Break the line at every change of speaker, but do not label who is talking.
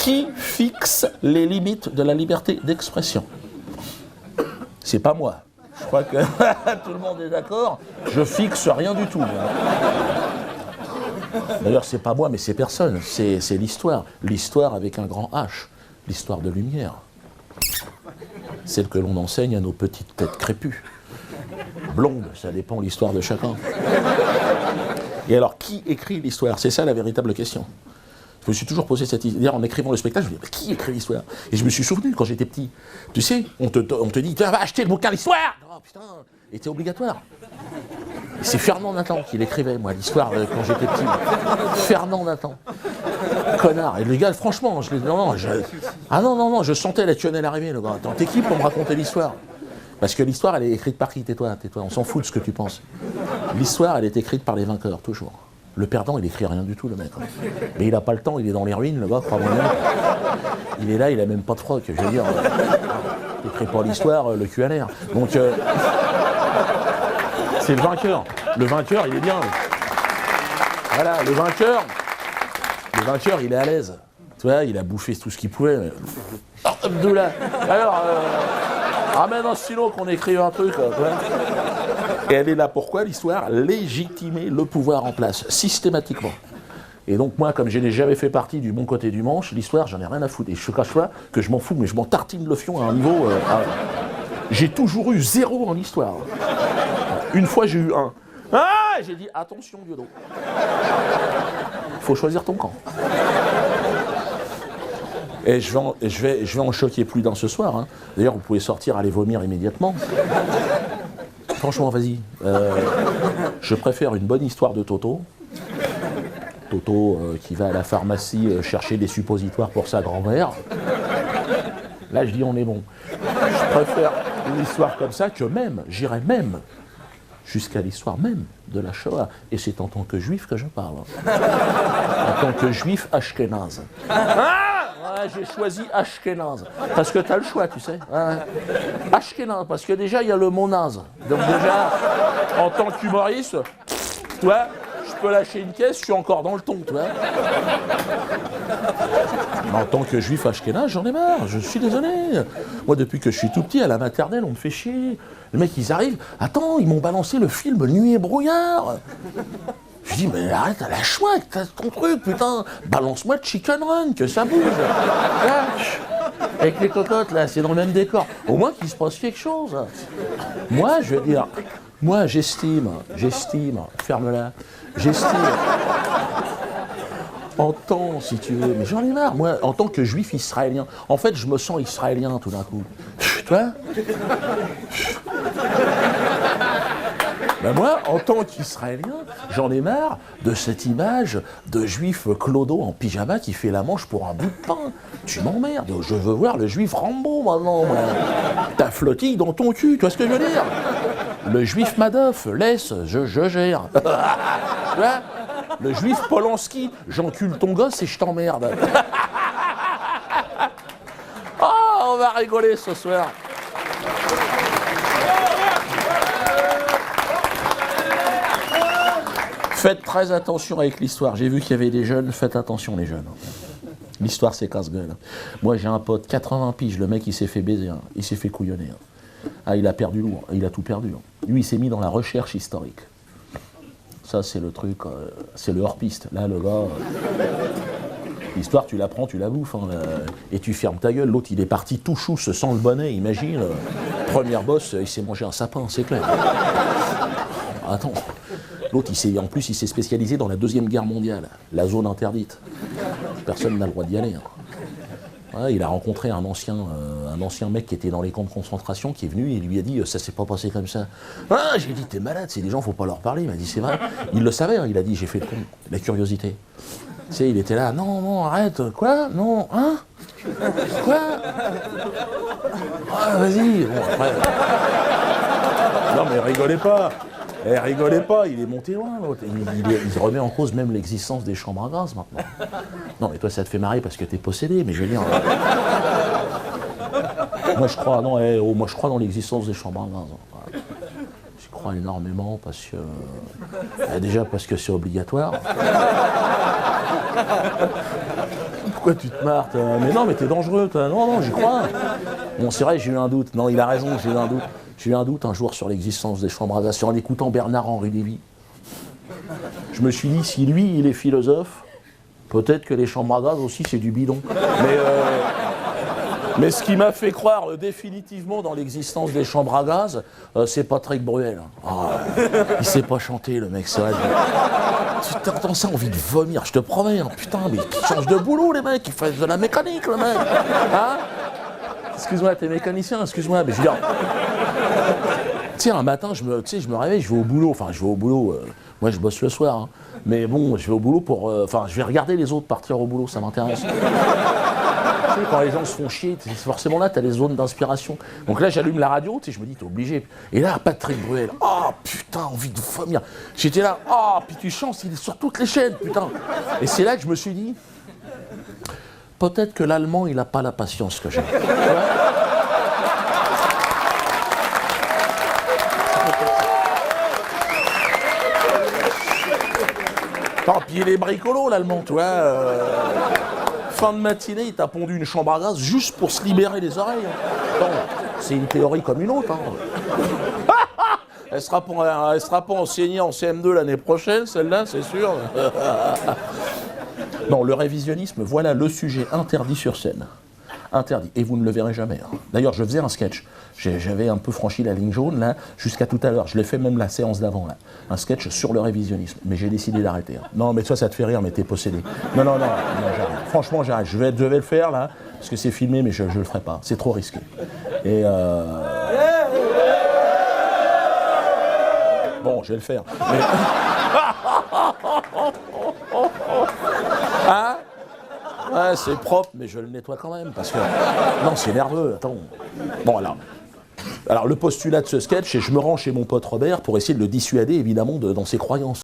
Qui fixe les limites de la liberté d'expression? C'est pas moi. Je crois que tout le monde est d'accord. Je fixe rien du tout. D'ailleurs, c'est pas moi, mais c'est personne. C'est l'histoire. L'histoire avec un grand H. L'histoire de lumière. Celle que l'on enseigne à nos petites têtes crépues. Blondes, ça dépend l'histoire de chacun. Et alors, qui écrit l'histoire? C'est ça la véritable question. Je me suis toujours posé cette idée. En écrivant le spectacle, je me dis, qui écrit l'histoire? Et je me suis souvenu quand j'étais petit. Tu sais, on te dit, va acheter le bouquin l'histoire. Oh putain, et c'était obligatoire. Et c'est Fernand Nathan qui l'écrivait, moi, l'histoire quand j'étais petit. Fernand Nathan. Connard. Et le gars, franchement, non, je sentais la quenelle arriver, le gars. Attends, t'es qui pour me raconter l'histoire? Parce que l'histoire, elle est écrite par qui? Tais-toi, on s'en fout de ce que tu penses. L'histoire, elle est écrite par les vainqueurs, toujours. Le perdant, il écrit rien du tout, le mec. Mais il n'a pas le temps, il est dans les ruines, le gars, crois-moi. Il est là, il a même pas de froc, je veux dire. Il écrit pas l'histoire, le cul à l'air. Donc, c'est le vainqueur. Le vainqueur, il est bien. Voilà, le vainqueur, il est à l'aise. Tu vois, il a bouffé tout ce qu'il pouvait. Mais... Abdoullah. Alors, ramène un stylo qu'on écrive un truc. Et elle est là pourquoi, l'histoire? Légitimer le pouvoir en place, systématiquement. Et donc moi, comme je n'ai jamais fait partie du bon côté du manche, l'histoire, j'en ai rien à foutre. Et je cache pas que je m'en fous, mais je m'en tartine le fion à un niveau... J'ai toujours eu 0 en histoire. Une fois, j'ai eu 1. Ah, j'ai dit, attention, Diodo. Il faut choisir ton camp. Et je vais en choquer plus d'un ce soir. Hein. D'ailleurs, vous pouvez sortir, aller vomir immédiatement. Franchement, vas-y. Je préfère une bonne histoire de Toto. Toto qui va à la pharmacie chercher des suppositoires pour sa grand-mère. Là, je dis, on est bon. Je préfère une histoire comme ça que même, j'irais même, jusqu'à l'histoire même de la Shoah. Et c'est en tant que juif que je parle. En tant que juif ashkénaze. J'ai choisi Ashkénaze. Parce que tu as le choix, tu sais. Ashkénaze, parce que déjà, il y a le mot naze. Donc déjà, en tant qu'humoriste, toi, je peux lâcher une caisse, je suis encore dans le ton, tu vois. Mais en tant que juif ashkénaze, j'en ai marre, je suis désolé. Moi, depuis que je suis tout petit, à la maternelle, on me fait chier. Les mecs, ils arrivent. Attends, ils m'ont balancé le film Nuit et brouillard. Je dis, mais arrête, lâche-moi avec ton truc, putain. Balance-moi Chicken Run, que ça bouge. Lâche. Avec les cocottes, là, c'est dans le même décor. Au moins qu'il se passe quelque chose. Moi, je veux dire, moi, j'estime, ferme-la, j'estime, en tant, si tu veux, mais j'en ai marre, moi, en tant que juif israélien, en fait, je me sens israélien tout d'un coup. Tu vois? Ben moi, en tant qu'Israélien, j'en ai marre de cette image de juif clodo en pyjama qui fait la manche pour un bout de pain. Tu m'emmerdes, je veux voir le juif Rambo maintenant. Ta flottille dans ton cul, tu vois ce que je veux dire? Le juif Madoff, laisse, je gère. Tu vois? Le juif Polanski, j'encule ton gosse et je t'emmerde. Oh, on va rigoler ce soir. Faites très attention avec l'histoire. J'ai vu qu'il y avait des jeunes, faites attention les jeunes. L'histoire, c'est casse-gueule. Moi, j'ai un pote, 80 piges, le mec, il s'est fait baiser, hein. Il s'est fait couillonner. Hein. Ah, il a perdu lourd, il a tout perdu. Hein. Lui, il s'est mis dans la recherche historique. Ça, c'est le truc, c'est le hors-piste. Là, le gars, l'histoire, tu la prends, tu la bouffes, hein, et tu fermes ta gueule. L'autre, il est parti tout chou, se sent le bonnet, imagine. Première bosse, il s'est mangé un sapin, c'est clair. Attends. L'autre, en plus, il s'est spécialisé dans la Deuxième Guerre mondiale, la zone interdite. Personne n'a le droit d'y aller. Hein. Ouais, il a rencontré un ancien mec qui était dans les camps de concentration, qui est venu et il lui a dit « ça s'est pas passé comme ça ». Ah, j'ai dit « t'es malade, c'est des gens, faut pas leur parler ». Il m'a dit « c'est vrai ». Il le savait, hein, il a dit « j'ai fait le con, la curiosité ». Tu sais, il était là « non, non, arrête, quoi ? Non, hein ? Quoi ? Ah, vas-y ». Bon, après... Non mais rigolez pas. Rigolez pas, il est monté loin, l'autre. Il remet en cause même l'existence des chambres à gaz, maintenant. Non, mais toi, ça te fait marrer parce que t'es possédé, mais je veux dire... moi, je crois, moi, je crois dans l'existence des chambres à gaz. Je crois énormément parce que... déjà parce que c'est obligatoire. Pourquoi tu te marres? Mais non, mais t'es dangereux, toi. Non, non, j'y crois. Bon, c'est vrai, j'ai eu un doute. Non, il a raison, j'ai eu un doute. J'ai eu un doute un jour sur l'existence des chambres à gaz, en écoutant Bernard-Henri Lévy. Je me suis dit, si lui, il est philosophe, peut-être que les chambres à gaz aussi, c'est du bidon. Mais ce qui m'a fait croire définitivement dans l'existence des chambres à gaz, c'est Patrick Bruel. Ah, il sait pas chanter, le mec, c'est vrai. Tu t'entends ça, envie de vomir, je te promets. Hein, putain, mais ils changent de boulot, les mecs, ils font de la mécanique, le mec. Hein? Excuse-moi, t'es mécanicien, excuse-moi, mais je veux dire... Tu sais, un matin, je me réveille, je vais au boulot. Enfin, je vais au boulot, moi je bosse le soir. Hein, mais bon, je vais au boulot pour... Enfin, je vais regarder les autres partir au boulot, ça m'intéresse. Quand les gens se font chier, forcément là, tu as des zones d'inspiration. Donc là, j'allume la radio, je me dis, t'es obligé. Et là, Patrick Bruel, oh putain, envie de vomir. J'étais là, oh, puis tu chantes, il est sur toutes les chaînes, putain. Et c'est là que je me suis dit, peut-être que l'allemand, il n'a pas la patience que j'ai. Tant pis, il est bricolo, l'allemand, tu vois. Fin de matinée, il t'a pondu une chambre à gaz juste pour se libérer les oreilles. Attends, c'est une théorie comme une autre. Hein. Elle sera pas enseignée en CM2 l'année prochaine, celle-là, c'est sûr. Non, le révisionnisme, voilà le sujet interdit sur scène. Interdit. Et vous ne le verrez jamais. Hein. D'ailleurs, je faisais un sketch. J'avais un peu franchi la ligne jaune, là, jusqu'à tout à l'heure. Je l'ai fait même la séance d'avant, là. Un sketch sur le révisionnisme. Mais j'ai décidé d'arrêter. Hein. Non, mais toi, ça te fait rire, mais t'es possédé. Non, j'arrête. Franchement, j'arrête. Je devais le faire, là, parce que c'est filmé, mais je le ferai pas. C'est trop risqué. Et Bon, je vais le faire. Mais... Hein? Ouais, c'est propre, mais je le nettoie quand même, parce que... Non, c'est nerveux, attends. Bon, alors, le postulat de ce sketch, c'est que je me rends chez mon pote Robert pour essayer de le dissuader, évidemment, dans ses croyances.